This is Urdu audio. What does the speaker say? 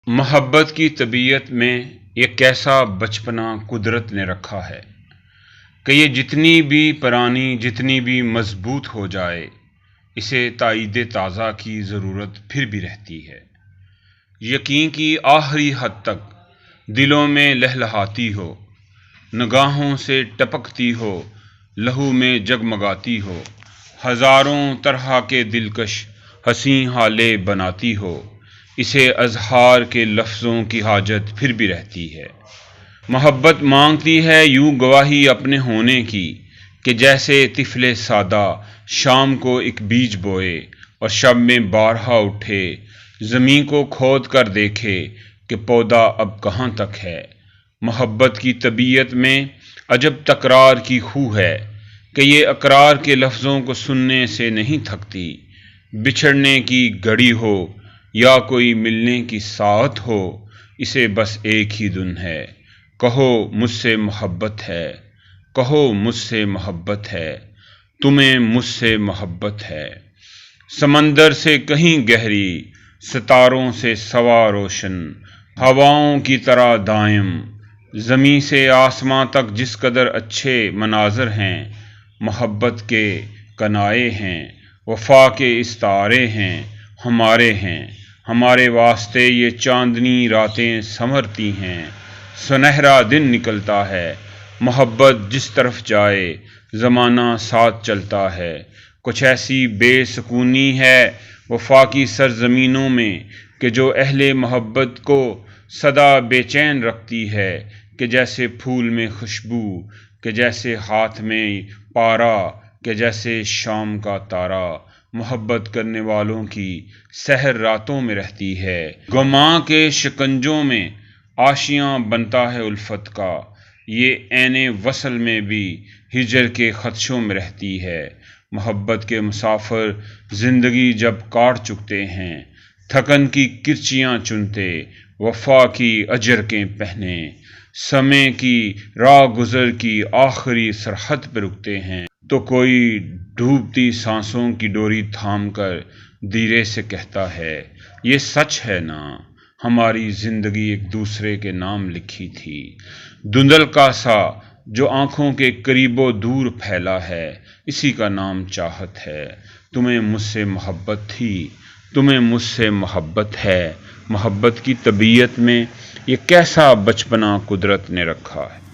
محبت کی طبیعت میں یہ کیسا بچپنا قدرت نے رکھا ہے کہ یہ جتنی بھی پرانی جتنی بھی مضبوط ہو جائے اسے تائید تازہ کی ضرورت پھر بھی رہتی ہے۔ یقین کی آخری حد تک دلوں میں لہلہاتی ہو، نگاہوں سے ٹپکتی ہو، لہو میں جگمگاتی ہو، ہزاروں طرح کے دلکش حسین حالے بناتی ہو، اسے اظہار کے لفظوں کی حاجت پھر بھی رہتی ہے۔ محبت مانگتی ہے یوں گواہی اپنے ہونے کی کہ جیسے طفل سادہ شام کو ایک بیج بوئے اور شب میں بارہا اٹھے، زمین کو کھود کر دیکھے کہ پودا اب کہاں تک ہے۔ محبت کی طبیعت میں عجب تکرار کی خو ہے کہ یہ اقرار کے لفظوں کو سننے سے نہیں تھکتی۔ بچھڑنے کی گھڑی ہو یا کوئی ملنے کی ساعت ہو، اسے بس ایک ہی دھن ہے، کہو مجھ سے محبت ہے، کہو مجھ سے محبت ہے، تمہیں مجھ سے محبت ہے۔ سمندر سے کہیں گہری، ستاروں سے سوا روشن، ہواؤں کی طرح دائم، زمیں سے آسماں تک جس قدر اچھے مناظر ہیں، محبت کے کنائے ہیں، وفا کے استعارے ہیں، ہمارے ہیں۔ ہمارے واسطے یہ چاندنی راتیں سنورتی ہیں، سنہرا دن نکلتا ہے۔ محبت جس طرف جائے زمانہ ساتھ چلتا ہے۔ کچھ ایسی بے سکونی ہے وفا کی سرزمینوں میں کہ جو اہل محبت کو سدا بے چین رکھتی ہے، کہ جیسے پھول میں خوشبو، کہ جیسے ہاتھ میں پارا، کہ جیسے شام کا تارا۔ محبت کرنے والوں کی سحر راتوں میں رہتی ہے، گماں کے شکنجوں میں آشیاں بنتا ہے الفت کا، یہ عین وصل میں بھی ہجر کے خدشوں میں رہتی ہے۔ محبت کے مسافر زندگی جب کاٹ چکتے ہیں، تھکن کی کرچیاں چنتے، وفا کی اجرکیں پہنے، سمے کی راہ گزر کی آخری سرحد پہ رکتے ہیں، تو کوئی ڈوبتی سانسوں کی ڈوری تھام کر دھیرے سے کہتا ہے، یہ سچ ہے نا، ہماری زندگی ایک دوسرے کے نام لکھی تھی۔ دھندل کا سا جو آنکھوں کے قریب و دور پھیلا ہے، اسی کا نام چاہت ہے۔ تمہیں مجھ سے محبت تھی، تمہیں مجھ سے محبت ہے۔ محبت کی طبیعت میں یہ کیسا بچپنا قدرت نے رکھا ہے۔